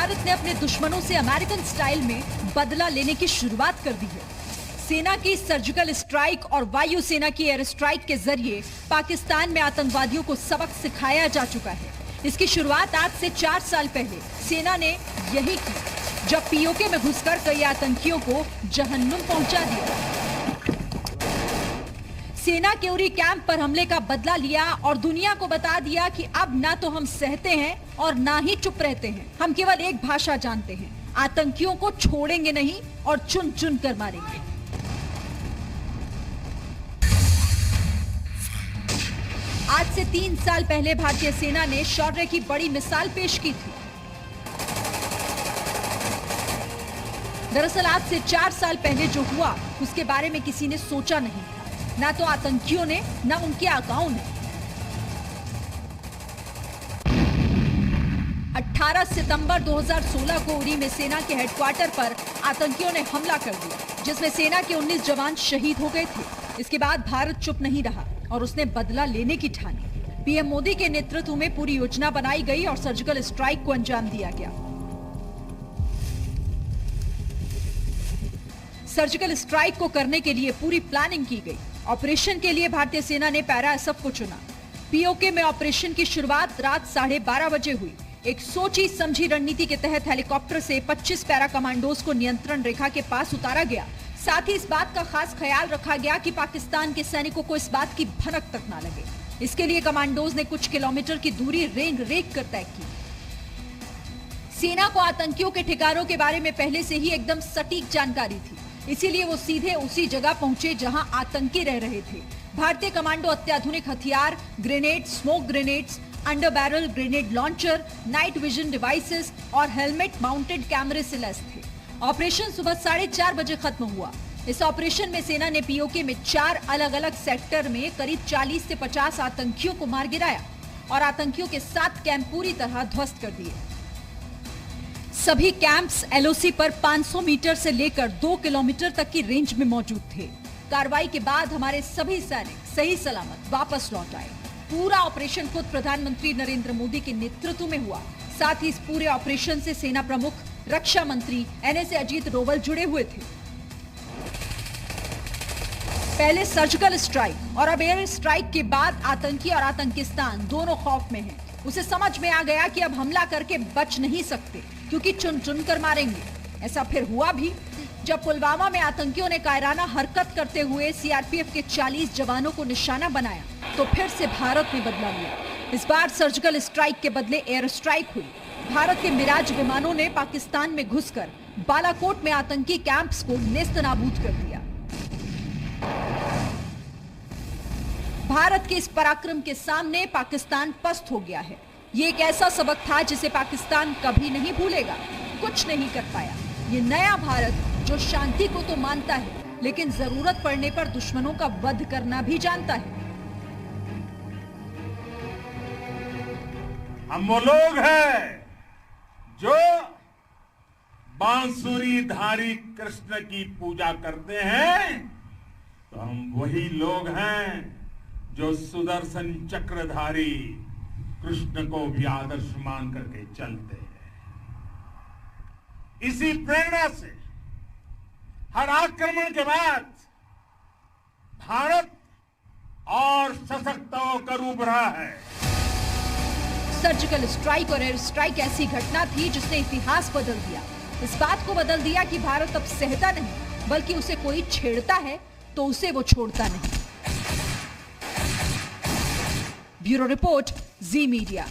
भारत ने अपने दुश्मनों से अमेरिकन स्टाइल में बदला लेने की शुरुआत कर दी है। सेना की सर्जिकल स्ट्राइक और वायुसेना की एयर स्ट्राइक के जरिए पाकिस्तान में आतंकवादियों को सबक सिखाया जा चुका है। इसकी शुरुआत आज से 4 साल पहले सेना ने यही की, जब पीओके में घुसकर कई आतंकियों को जहन्नुम पहुंचा दिया। सेना के उरी कैंप पर हमले का बदला लिया और दुनिया को बता दिया कि अब ना तो हम सहते हैं और ना ही चुप रहते हैं। हम केवल एक भाषा जानते हैं, आतंकियों को छोड़ेंगे नहीं और चुन चुन कर मारेंगे। आज से 3 साल पहले भारतीय सेना ने शौर्य की बड़ी मिसाल पेश की थी। दरअसल आज से 4 साल पहले जो हुआ उसके बारे में किसी ने सोचा नहीं था, ना तो आतंकियों ने ना उनके आकाओं ने। 18 सितंबर 2016 को उरी में सेना के हेडक्वार्टर पर आतंकियों ने हमला कर दिया, जिसमें सेना के 19 जवान शहीद हो गए थे। इसके बाद भारत चुप नहीं रहा और उसने बदला लेने की ठानी। पीएम मोदी के नेतृत्व में पूरी योजना बनाई गई और सर्जिकल स्ट्राइक को अंजाम दिया गया। सर्जिकल स्ट्राइक को करने के लिए पूरी प्लानिंग की गई। ऑपरेशन के लिए भारतीय सेना ने पैरा एसएफ को चुना। पीओके में ऑपरेशन की शुरुआत रात 12:30 बजे हुई। एक सोची समझी रणनीति के तहत हेलीकॉप्टर से 25 पैरा कमांडोज को नियंत्रण रेखा के पास उतारा गया। साथ ही इस बात का खास ख्याल रखा गया कि पाकिस्तान के सैनिकों को इस बात की भनक तक ना लगे। इसके लिए कमांडोज ने कुछ किलोमीटर की दूरी रेंग रेख कर तय की। सेना को आतंकियों के ठिकानों के बारे में पहले से ही एकदम सटीक जानकारी थी, इसीलिए वो सीधे उसी जगह पहुंचे जहां आतंकी रह रहे थे। भारतीय कमांडो अत्याधुनिक हथियार, grenade, smoke grenades, under barrel grenade launcher, night vision devices और हेलमेट माउंटेड कैमरे से लैस थे। ऑपरेशन सुबह 4:30 बजे खत्म हुआ। इस ऑपरेशन में सेना ने पीओके में 4 अलग अलग सेक्टर में करीब 40 से 50 आतंकियों को मार गिराया और आतंकियों के 7 कैंप पूरी तरह ध्वस्त कर दिए। सभी कैंप्स एलओसी पर 500 मीटर से लेकर 2 किलोमीटर तक की रेंज में मौजूद थे। कार्रवाई के बाद हमारे सभी सैनिक सही सलामत वापस लौट आए। पूरा ऑपरेशन खुद प्रधानमंत्री नरेंद्र मोदी के नेतृत्व में हुआ। साथ ही इस पूरे ऑपरेशन से सेना प्रमुख, रक्षा मंत्री एनएसए अजीत डोवल जुड़े हुए थे। पहले सर्जिकल स्ट्राइक और अब एयर स्ट्राइक के बाद आतंकी और आतंकिस्तान दोनों खौफ में हैं। उसे समझ में आ गया कि अब हमला करके बच नहीं सकते, क्योंकि चुन चुन कर मारेंगे। ऐसा फिर हुआ भी, जब पुलवामा में आतंकियों ने कायराना हरकत करते हुए सीआरपीएफ के 40 जवानों को निशाना बनाया, तो फिर से भारत ने बदला लिया। इस बार सर्जिकल स्ट्राइक के बदले एयर स्ट्राइक हुई। भारत के मिराज विमानों ने पाकिस्तान में घुसकर बालाकोट में आतंकी कैंप्स को नेस्तनाबूद कर दिया। भारत के इस पराक्रम के सामने पाकिस्तान पस्त हो गया है। ये एक ऐसा सबक था जिसे पाकिस्तान कभी नहीं भूलेगा। कुछ नहीं कर पाया। ये नया भारत जो शांति को तो मानता है, लेकिन जरूरत पड़ने पर दुश्मनों का वध करना भी जानता है। हम वो लोग हैं जो बांसुरी धारी कृष्ण की पूजा करते हैं, तो हम वही लोग हैं जो सुदर्शन चक्रधारी कृष्ण को भी आदर्श मान करके चलते हैं। इसी प्रेरणा से हर आक्रमण के बाद भारत और सशक्त होकर उभरा है। सर्जिकल स्ट्राइक और एयर स्ट्राइक ऐसी घटना थी जिसने इतिहास बदल दिया। इस बात को बदल दिया कि भारत अब सहता नहीं, बल्कि उसे कोई छेड़ता है तो उसे वो छोड़ता नहीं। ब्यूरो रिपोर्ट, जी मीडिया।